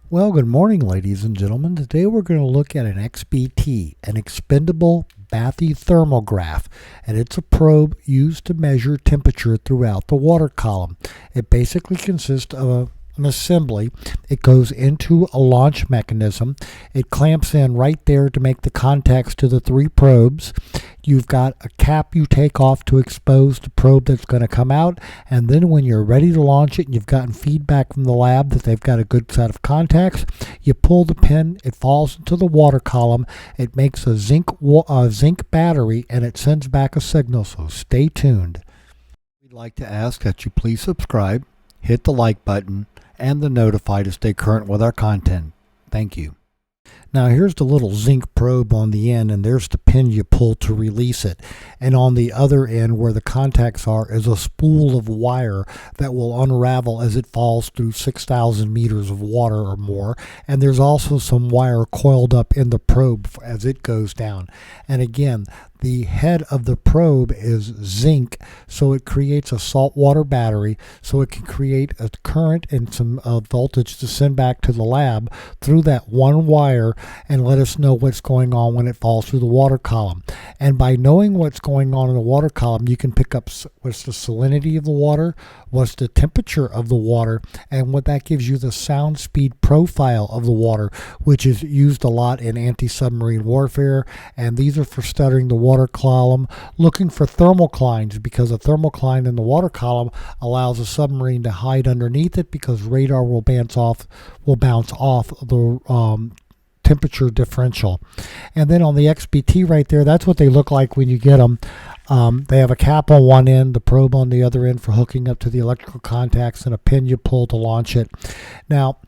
Well, good morning, ladies and gentlemen. Today we're going to look at an XBT, an Expendable Bathythermograph, and it's a probe used to measure temperature throughout the water column. It basically consists of an assembly. It goes into a launch mechanism. It clamps in right there to make the contacts to the three probes. You've got a cap you take off to expose the probe that's going to come out, and then when you're ready to launch it and you've gotten feedback from the lab that they've got a good set of contacts, you pull the pin, it falls into the water column, it makes a zinc battery, and it sends back a signal, so stay tuned. We'd like to ask that you please subscribe, hit the like button, and the notify to stay current with our content. Thank you. Now here's the little zinc probe on the end, and there's the pin you pull to release it. And on the other end where the contacts are is a spool of wire that will unravel as it falls through 6,000 meters of water or more. And there's also some wire coiled up in the probe as it goes down. And again, the head of the probe is zinc, so it creates a saltwater battery, so it can create a current and some voltage to send back to the lab through that one wire and let us know what's going on when it falls through the water column. And by knowing what's going on in the water column, you can pick up what's the salinity of the water, what's the temperature of the water, and what that gives you the sound speed profile of the water, which is used a lot in anti-submarine warfare. And these are for studying the water column, looking for thermoclines, because a thermocline in the water column allows a submarine to hide underneath it, because radar will bounce off the temperature differential. And then on the XBT right there, that's what they look like when you get them. They have a cap on one end, the probe on the other end for hooking up to the electrical contacts, and a pin you pull to launch it. Now,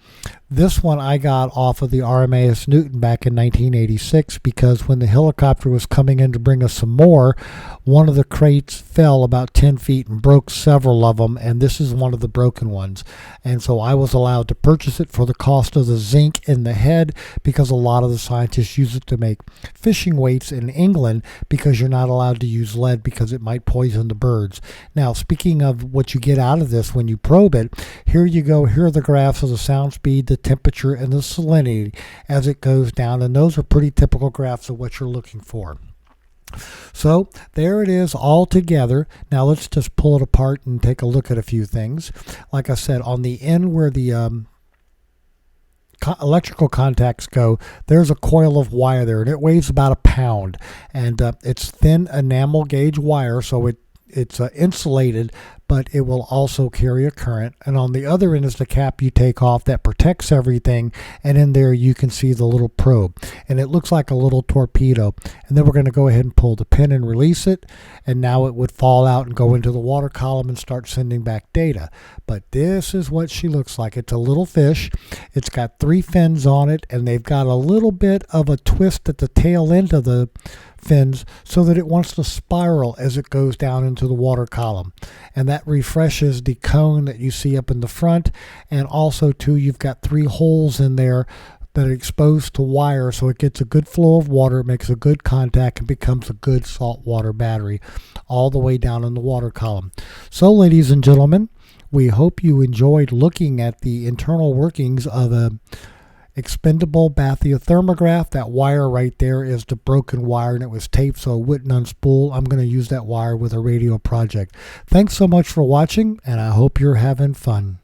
this one I got off of the RMAS Newton back in 1986, because when the helicopter was coming in to bring us some more, one of the crates fell about 10 feet and broke several of them, and this is one of the broken ones. And so I was allowed to purchase it for the cost of the zinc in the head, because a lot of the scientists use it to make fishing weights in England, because you're not allowed to use lead because it might poison the birds. Now, speaking of what you get out of this when you probe it, here you go. Here are the graphs of the sound speed, the temperature, and the salinity as it goes down, and those are pretty typical graphs of what you're looking for. So there it is all together. Now let's just pull it apart and take a look at a few things. Like I said, on the end where the electrical contacts go, there's a coil of wire there, and it weighs about a pound, and it's thin enamel gauge wire, so it's insulated, but it will also carry a current. And on the other end is the cap you take off that protects everything, and in there you can see the little probe, and it looks like a little torpedo. And then we're going to go ahead and pull the pin and release it, and now it would fall out and go into the water column and start sending back data. But this is what she looks like. It's a little fish. It's got 3 fins on it, and they've got a little bit of a twist at the tail end of the fins so that it wants to spiral as it goes down into the water column, and that refreshes the cone that you see up in the front. And also too, you've got 3 holes in there that are exposed to wire, so it gets a good flow of water, makes a good contact, and becomes a good saltwater battery all the way down in the water column. So ladies and gentlemen, we hope you enjoyed looking at the internal workings of a Expendable Bathythermograph. That wire right there is the broken wire, and it was taped so it wouldn't unspool. I'm going to use that wire with a radio project. Thanks so much for watching, and I hope you're having fun.